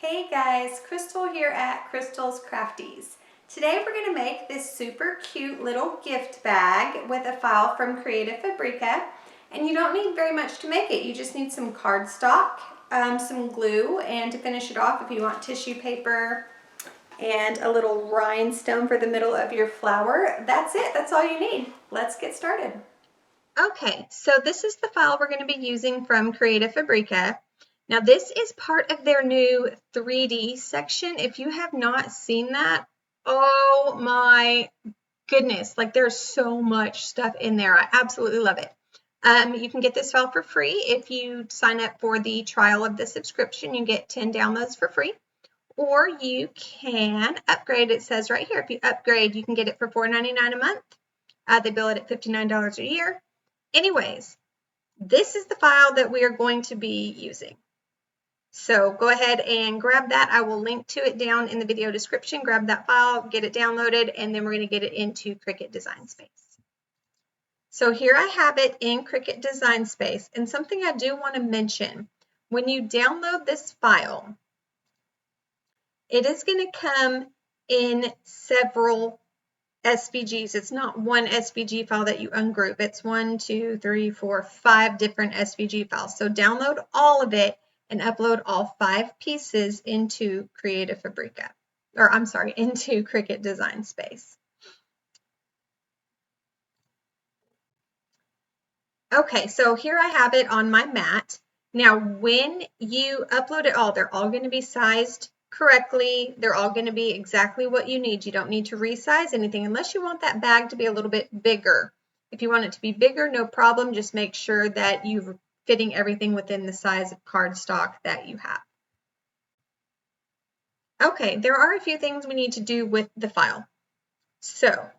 Hey guys, Crystal here at Crystal's Crafties. Today we're going to make this super cute little gift bag with a file from Creative Fabrica. And you don't need very much to make it. You just need some cardstock, some glue, and to finish it off if you want tissue paper and a little rhinestone for the middle of your flower. That's it. That's all you need. Let's get started. Okay, so this is the file we're going to be using from Creative Fabrica. Now this is part of their new 3D section. If you have not seen that, oh my goodness, like there's so much stuff in there. I absolutely love it. You can get this file for free. If you sign up for the trial of the subscription, you get 10 downloads for free. Or you can upgrade. It says right here, if you upgrade, you can get it for $4.99 a month. They bill it at $59 a year. Anyways, this is the file that we are going to be using. So go ahead and grab that. I will link to it down in the video description. Grab that file, get it downloaded, and then we're going to get it into Cricut Design Space. So here I have it in Cricut Design Space. And something I do want to mention, when you download this file, it is going to come in several SVGs. It's not one SVG file that you ungroup. It's 5 different SVG files. So download all of it and upload all 5 pieces into Creative Fabrica, or I'm sorry, into Cricut Design Space. Okay, so here I have it on my mat. Now, when you upload it all, they're all going to be sized correctly. They're all going to be exactly what you need. You don't need to resize anything unless you want that bag to be a little bit bigger. If you want it to be bigger, no problem. Just make sure that you're fitting everything within the size of cardstock that you have. Okay, there are a few things we need to do with the file. So,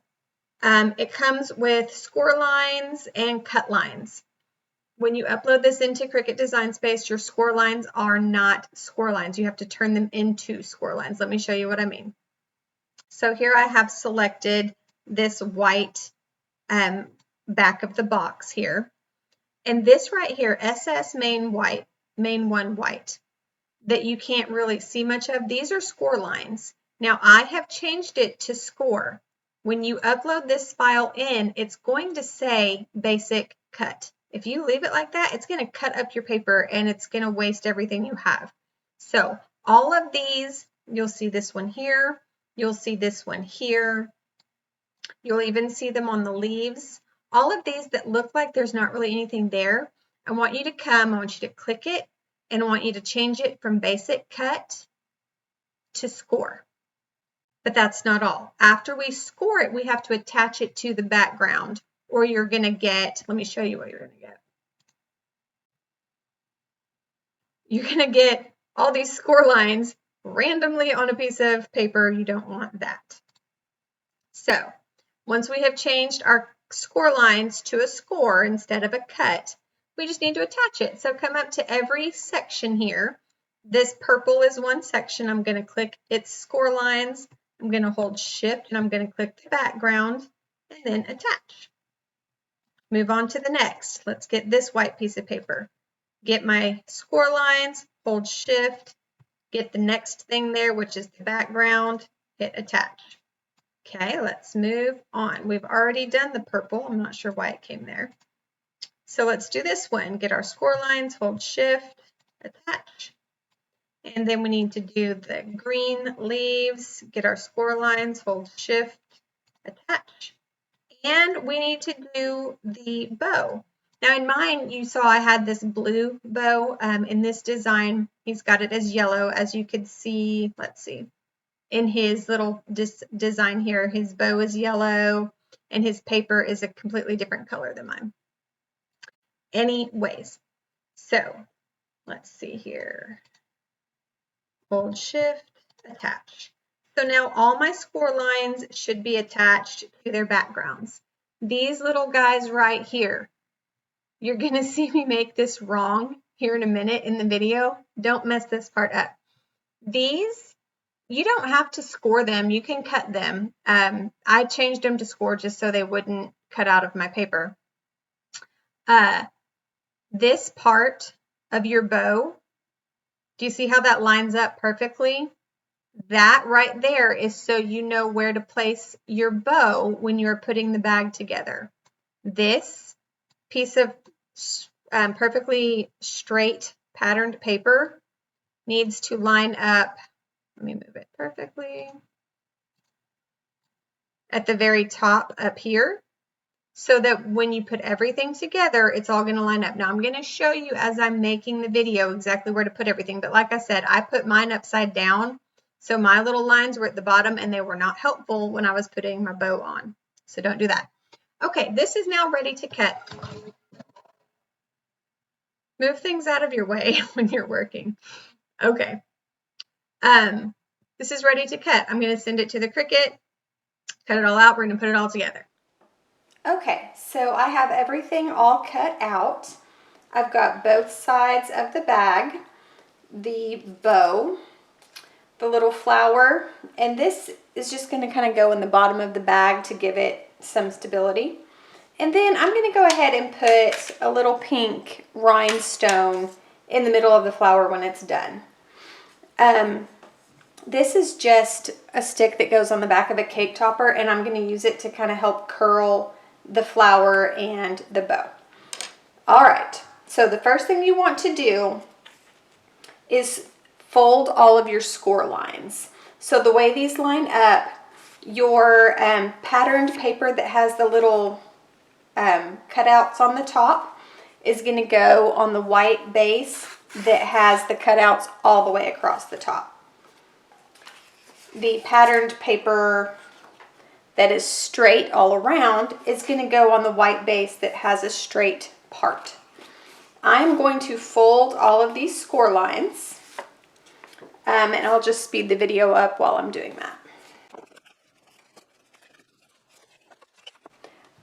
it comes with score lines and cut lines. When you upload this into Cricut Design Space, your score lines are not score lines. You have to turn them into score lines. Let me show you what I mean. So here I have selected this white back of the box here. And this right here, SS main 1 white, that you can't really see much of, these are score lines. Now I have changed it to score. When you upload this file in, it's going to say basic cut. If you leave it like that, it's going to cut up your paper and it's going to waste everything you have. So all of these, you'll see this one here, you'll see this one here, you'll even see them on the leaves. All of these that look like there's not really anything there, I want you to click it, and I want you to change it from basic cut to score. But that's not all. After we score it, we have to attach it to the background, or you're going to get, let me show you what you're going to get. You're going to get all these score lines randomly on a piece of paper. You don't want that. So once we have changed our score lines to a score instead of a cut, we just need to attach it. So come up to every section here. This purple is one section. I'm going to click its score lines. I'm going to hold shift and I'm going to click the background and then attach. Move on to the next. Let's get this white piece of paper. Get my score lines, hold shift, get the next thing there, which is the background, hit attach. Okay, let's move on. We've already done the purple. I'm not sure why it came there. So let's do this one. Get our score lines, hold shift, attach. And then we need to do the green leaves, get our score lines, hold shift, attach. And we need to do the bow. Now in mine, you saw I had this blue bow. In this design, he's got it as yellow, as you could see. Let's see. In his little design here, his bow is yellow and his paper is a completely different color than mine. Anyways, so let's see here. Hold shift, attach. So now all my score lines should be attached to their backgrounds. These little guys right here, you're going to see me make this wrong here in a minute in the video. Don't mess this part up. These, you don't have to score them. You can cut them. I changed them to score just so they wouldn't cut out of my paper. This part of your bow, Do you see how that lines up perfectly? That right there is so you know where to place your bow when you're putting the bag together. This piece of perfectly straight patterned paper needs to line up, let me move it perfectly, at the very top up here, so that when you put everything together, it's all going to line up. Now I'm going to show you as I'm making the video exactly where to put everything, but like I said, I put mine upside down, so my little lines were at the bottom and they were not helpful when I was putting my bow on. So don't do that. Okay, this is now ready to cut. Move things out of your way when you're working. Okay. This is ready to cut. I'm going to send it to the Cricut, cut it all out. We're going to put it all together. Okay, so I have everything all cut out. I've got both sides of the bag, the bow, the little flower, and this is just going to kind of go in the bottom of the bag to give it some stability. And then I'm going to go ahead and put a little pink rhinestone in the middle of the flower when it's done. This is just a stick that goes on the back of a cake topper, and I'm going to use it to kind of help curl the flower and the bow. All right, so the first thing you want to do is fold all of your score lines. So the way these line up, your patterned paper that has the little cutouts on the top is going to go on the white base that has the cutouts all the way across the top. The patterned paper that is straight all around is going to go on the white base that has a straight part. I'm going to fold all of these score lines, and I'll just speed the video up while I'm doing that.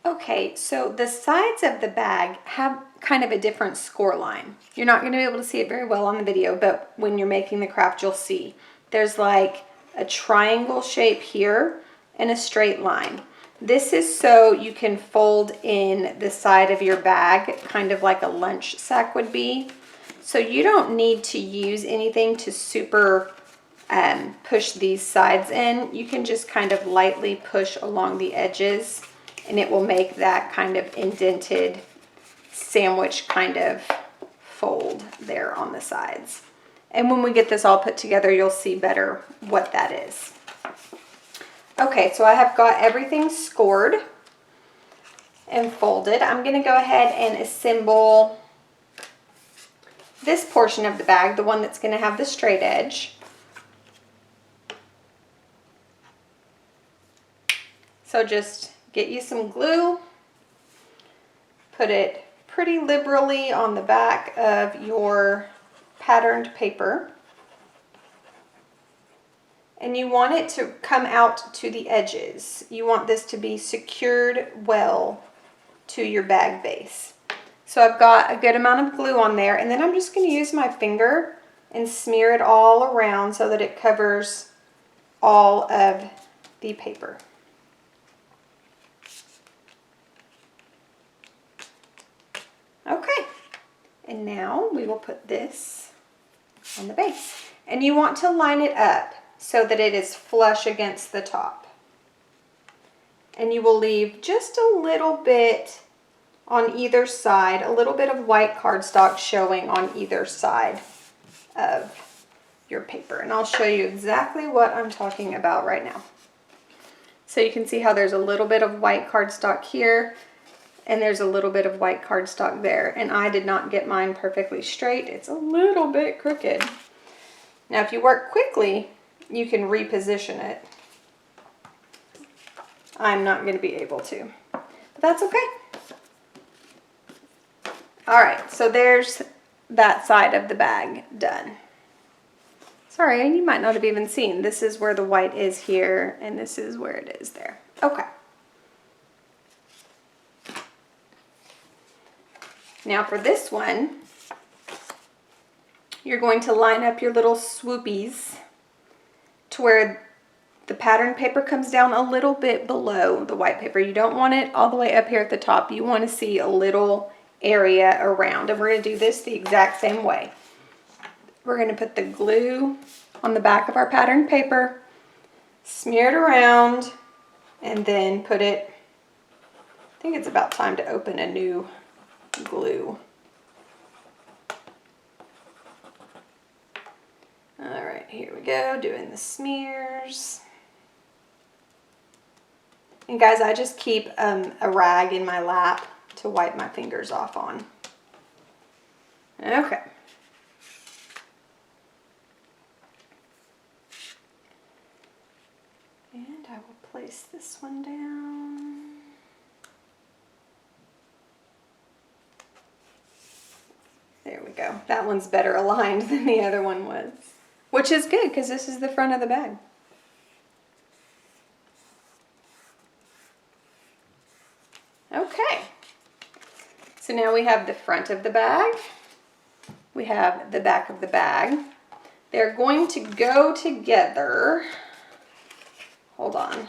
Okay, so the sides of the bag have kind of a different score line. You're not going to be able to see it very well on the video, but when you're making the craft, you'll see. There's like a triangle shape here and a straight line. This is so you can fold in the side of your bag, kind of like a lunch sack would be. So you don't need to use anything to super push these sides in. You can just kind of lightly push along the edges, and it will make that kind of indented sandwich kind of fold there on the sides. And when we get this all put together, you'll see better what that is. Okay, so I have got everything scored and folded. I'm going to go ahead and assemble this portion of the bag, the one that's going to have the straight edge. So just get you some glue, put it pretty liberally on the back of your patterned paper, and you want it to come out to the edges. You want this to be secured well to your bag base. So I've got a good amount of glue on there, and then I'm just going to use my finger and smear it all around so that it covers all of the paper. Okay, and now we will put this on the base. And you want to line it up so that it is flush against the top. And you will leave just a little bit on either side, a little bit of white cardstock showing on either side of your paper. And I'll show you exactly what I'm talking about right now. So you can see how there's a little bit of white cardstock here, and there's a little bit of white cardstock there. And I did not get mine perfectly straight. It's a little bit crooked. Now, if you work quickly, you can reposition it. I'm not going to be able to, but that's okay. All right, so there's that side of the bag done. Sorry, you might not have even seen. This is where the white is here, and this is where it is there. Okay. Now for this one, you're going to line up your little swoopies to where the pattern paper comes down a little bit below the white paper. You don't want it all the way up here at the top. You want to see a little area around, and we're going to do this the exact same way. We're going to put the glue on the back of our pattern paper, smear it around, and then put it, I think it's about time to open a new glue. All right, here we go, doing the smears. And guys, I just keep a rag in my lap to wipe my fingers off on. Okay. And I will place this one down. There we go. That one's better aligned than the other one was, which is good because this is the front of the bag. Okay. So now we have the front of the bag. We have the back of the bag. They're going to go together. Hold on.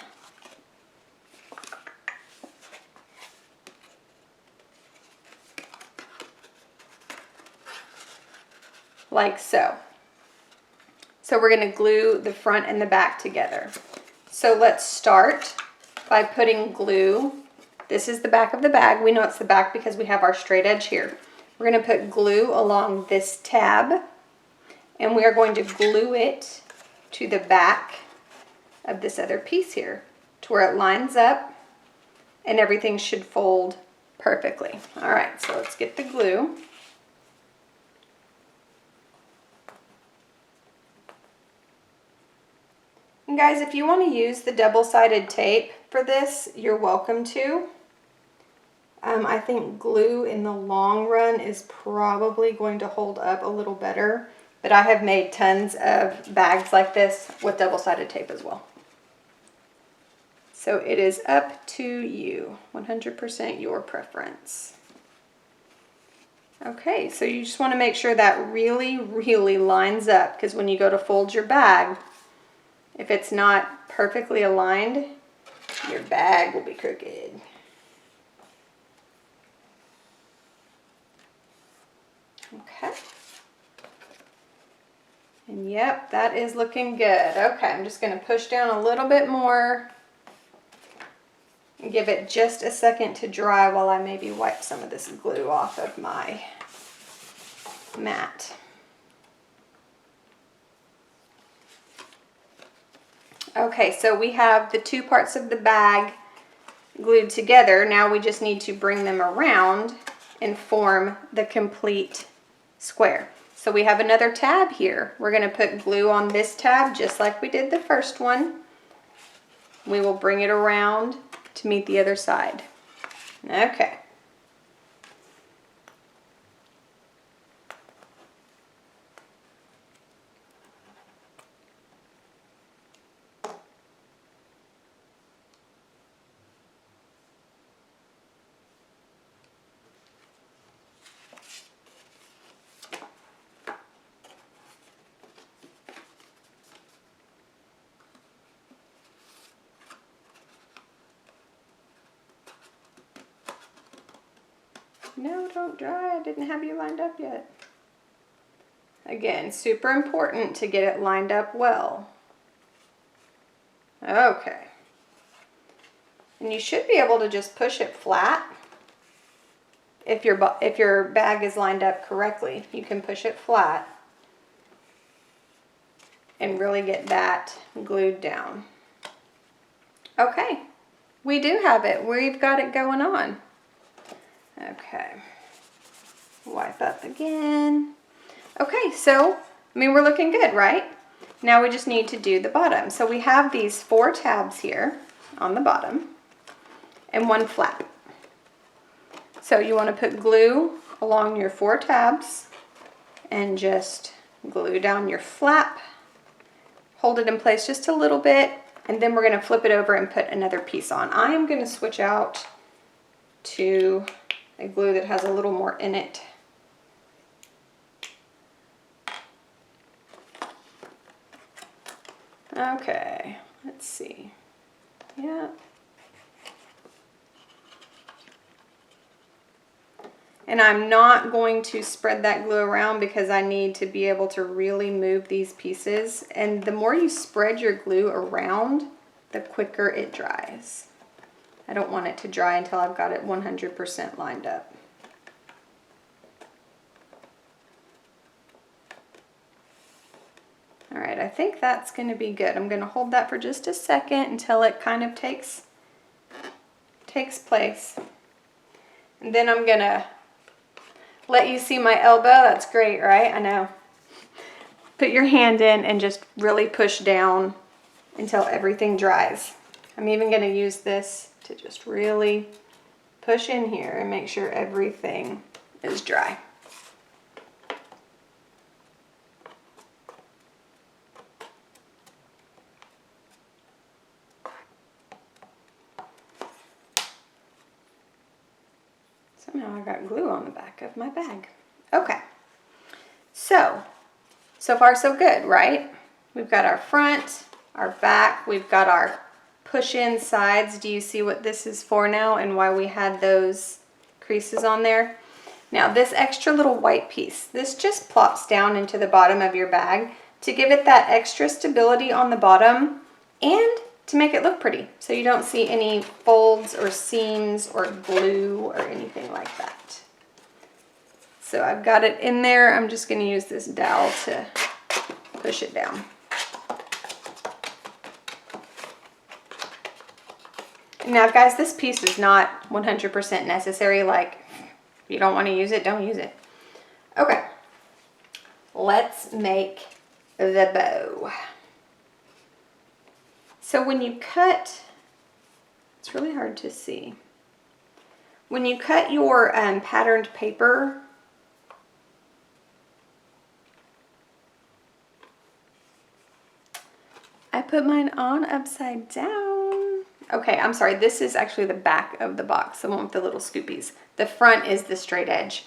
Like so. So we're going to glue the front and the back together. So let's start by putting glue. This is the back of the bag. We know it's the back because we have our straight edge here. We're going to put glue along this tab, and we are going to glue it to the back of this other piece here to where it lines up and everything should fold perfectly. All right, so let's get the glue. And guys, if you want to use the double-sided tape for this, you're welcome to. I think glue in the long run is probably going to hold up a little better, but I have made tons of bags like this with double-sided tape as well. So it is up to you, 100% your preference. Okay, so you just want to make sure that really, really lines up, because when you go to fold your bag, if it's not perfectly aligned, your bag will be crooked. Okay. And yep, that is looking good. Okay, I'm just going to push down a little bit more and give it just a second to dry while I maybe wipe some of this glue off of my mat. Okay, so we have the two parts of the bag glued together. Now we just need to bring them around and form the complete square. So we have another tab here. We're going to put glue on this tab just like we did the first one. We will bring it around to meet the other side. Okay. No, don't dry. I didn't have you lined up yet. Again, super important to get it lined up well. Okay. And you should be able to just push it flat. If your bag is lined up correctly, you can push it flat and really get that glued down. Okay, we do have it. We've got it going on. Okay, wipe up again. Okay, so, I mean, we're looking good, right? Now we just need to do the bottom. So we have these 4 tabs here on the bottom and 1 flap. So you want to put glue along your 4 tabs and just glue down your flap. Hold it in place just a little bit, and then we're going to flip it over and put another piece on. I am going to switch out to a glue that has a little more in it. Okay, let's see. Yeah. And I'm not going to spread that glue around because I need to be able to really move these pieces. And the more you spread your glue around, the quicker it dries. I don't want it to dry until I've got it 100% lined up. All right, I think that's going to be good. I'm going to hold that for just a second until it kind of takes place. And then I'm going to let you see my elbow. That's great, right? I know. Put your hand in and just really push down until everything dries. I'm even going to use this to just really push in here and make sure everything is dry. Somehow I got glue on the back of my bag. Okay, so far so good, right? We've got our front, our back, we've got our push-in sides. Do you see what this is for now and why we had those creases on there? Now this extra little white piece, this just plops down into the bottom of your bag to give it that extra stability on the bottom and to make it look pretty, so you don't see any folds or seams or glue or anything like that. So I've got it in there. I'm just going to use this dowel to push it down. Now guys, this piece is not 100% necessary. Like, if you don't want to use it, don't use it. Okay, let's make the bow. So when you cut, it's really hard to see. When you cut your patterned paper, I put mine on upside down. Okay, I'm sorry, this is actually the back of the box, the one with the little scoopies. The front is the straight edge.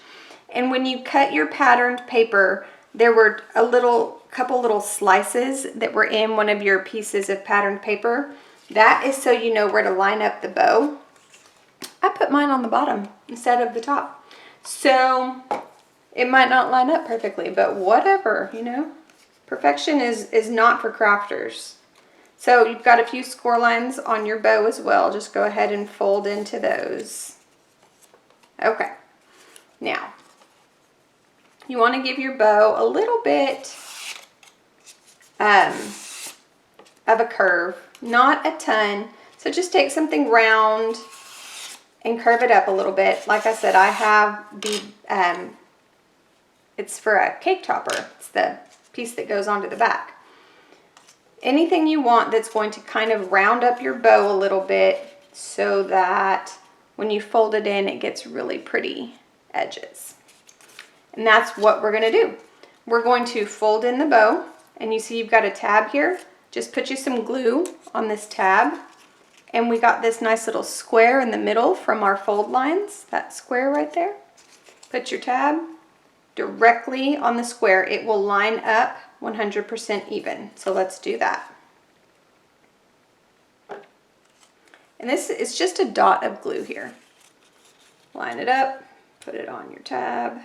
And when you cut your patterned paper, there were couple little slices that were in one of your pieces of patterned paper. That is so you know where to line up the bow. I put mine on the bottom instead of the top. So it might not line up perfectly, but whatever, you know. Perfection is not for crafters. So you've got a few score lines on your bow as well. Just go ahead and fold into those. Okay. Now, you want to give your bow a little bit of a curve, not a ton. So just take something round and curve it up a little bit. Like I said, I have the, it's for a cake topper. It's the piece that goes onto the back. Anything you want that's going to kind of round up your bow a little bit so that when you fold it in, it gets really pretty edges. And that's what we're going to do. We're going to fold in the bow, and you see you've got a tab here. Just put you some glue on this tab, and we got this nice little square in the middle from our fold lines, that square right there. Put your tab directly on the square. It will line up 100% even. So let's do that. And this is just a dot of glue here. Line it up, put it on your tab,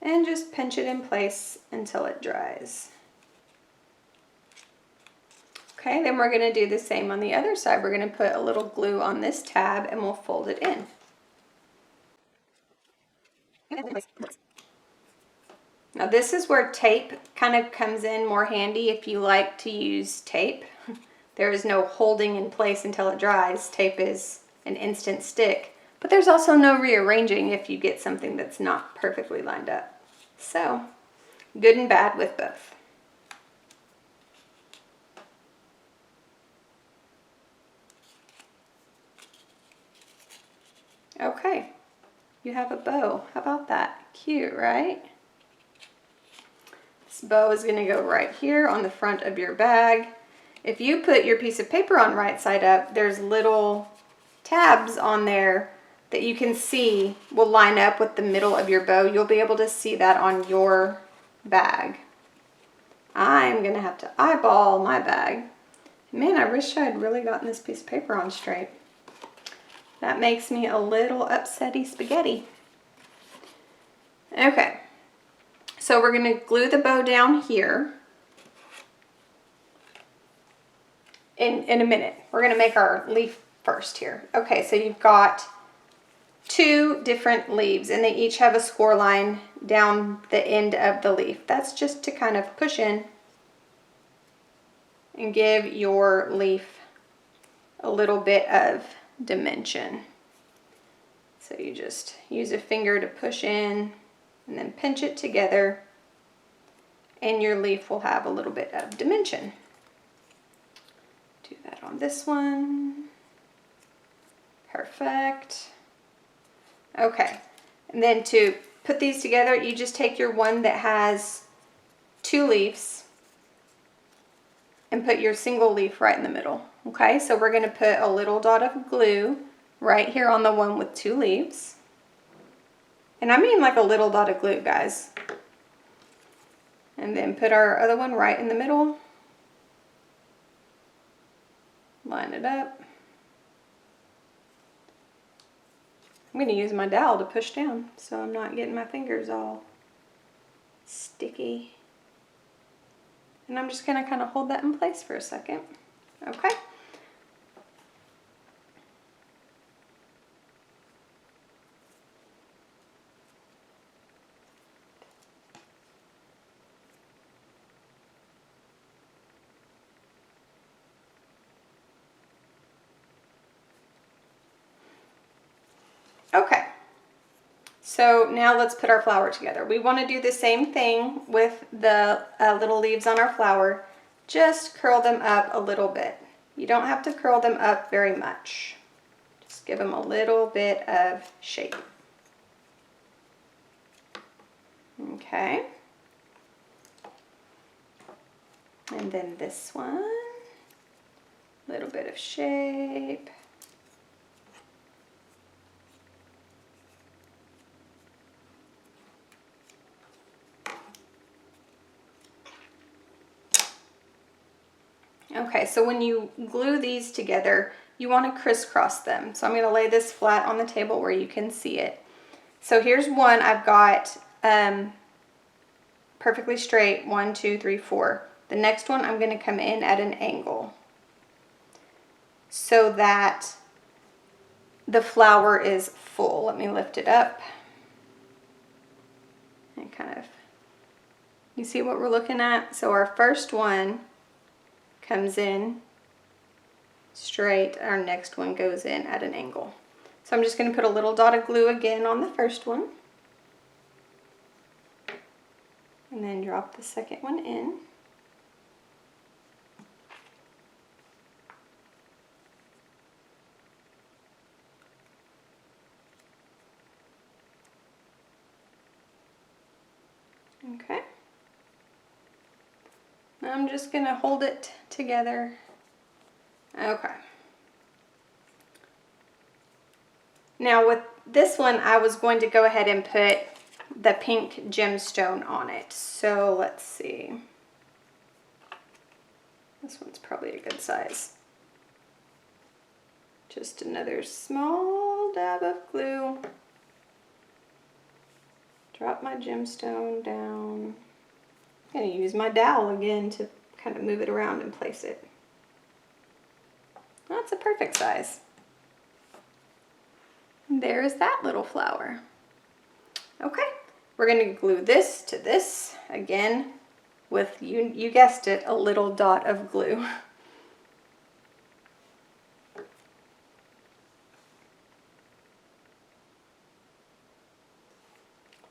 and just pinch it in place until it dries. Okay, then we're going to do the same on the other side. We're going to put a little glue on this tab and we'll fold it in. Now this is where tape kind of comes in more handy if you like to use tape. There is no holding in place until it dries. Tape is an instant stick, but there's also no rearranging if you get something that's not perfectly lined up. So, good and bad with both. Okay, you have a bow. How about that? Cute, right? This bow is going to go right here on the front of your bag. If you put your piece of paper on right side up, there's little tabs on there that you can see will line up with the middle of your bow. You'll be able to see that on your bag. I'm going to have to eyeball my bag. Man, I wish I had really gotten this piece of paper on straight. That makes me a little upsetty spaghetti. Okay, so we're going to glue the bow down here. In a minute. We're going to make our leaf first here. Okay, so you've got 2 different leaves, and they each have a score line down the end of the leaf. That's just to kind of push in and give your leaf a little bit of dimension. So you just use a finger to push in and then pinch it together, and your leaf will have a little bit of dimension. Do that on this one. Perfect. Okay, and then to put these together, you just take your one that has 2 leaves and put your single leaf right in the middle. Okay, so we're going to put a little dot of glue right here on the one with 2 leaves. And I mean like a little dot of glue, guys. And then put our other one right in the middle. Line it up. I'm going to use my dowel to push down so I'm not getting my fingers all sticky. And I'm just going to kind of hold that in place for a second. Okay. Okay, so now let's put our flower together. We want to do the same thing with the little leaves on our flower. Just curl them up a little bit. You don't have to curl them up very much. Just give them a little bit of shape. Okay. And then this one, a little bit of shape. Okay, so when you glue these together, you want to crisscross them. So I'm going to lay this flat on the table where you can see it. So here's one I've got perfectly straight, 1, 2, 3, 4. The next one I'm going to come in at an angle so that the flower is full. Let me lift it up and kind of, you see what we're looking at? So our first one comes in straight, our next one goes in at an angle. So I'm just going to put a little dot of glue again on the first one, and then drop the second one in. Okay. I'm just going to hold it together. Okay. Now with this one, I was going to go ahead and put the pink gemstone on it. So let's see. This one's probably a good size. Just another small dab of glue. Drop my gemstone down. I'm going to use my dowel again to kind of move it around and place it. That's a perfect size. And there's that little flower. Okay, we're going to glue this to this again with, you guessed it, a little dot of glue.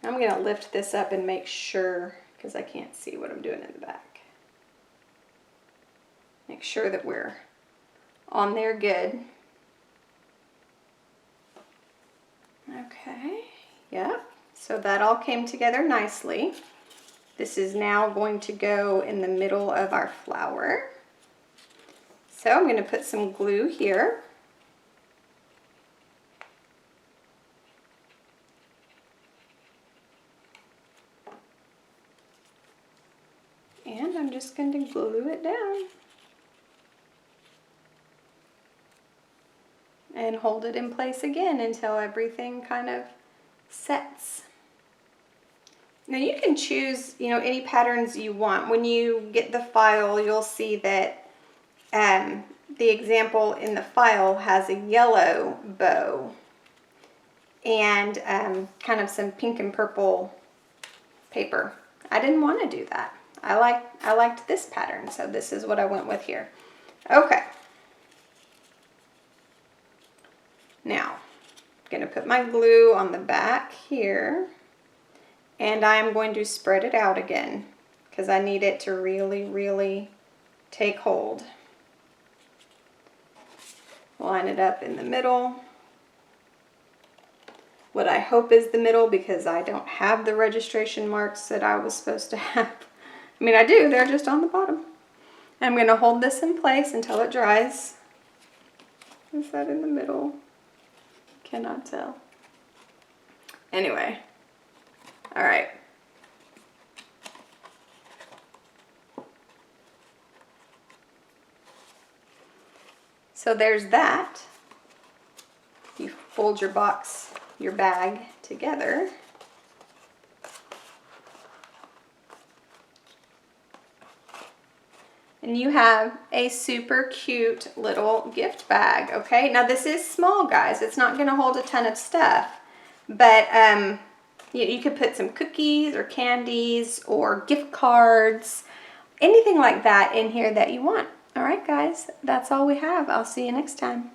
I'm going to lift this up and make sure, because I can't see what I'm doing in the back. Make sure that we're on there good. Okay, yep, so that all came together nicely. This is now going to go in the middle of our flower. So I'm going to put some glue here. And I'm just going to glue it down. And hold it in place again until everything kind of sets. Now you can choose, any patterns you want. When you get the file, you'll see that the example in the file has a yellow bow and kind of some pink and purple paper. I didn't want to do that. I liked this pattern, so this is what I went with here. Okay. Now, I'm going to put my glue on the back here, and I'm going to spread it out again because I need it to really, really take hold. Line it up in the middle. What I hope is the middle, because I don't have the registration marks that I was supposed to have. I mean, I do, they're just on the bottom. I'm going to hold this in place until it dries. Is that in the middle? Cannot tell. Anyway, all right. So there's that. You fold your bag together. And you have a super cute little gift bag, okay? Now this is small, guys. It's not gonna hold a ton of stuff, but you could put some cookies or candies or gift cards, anything like that in here that you want. All right, guys, that's all we have. I'll see you next time.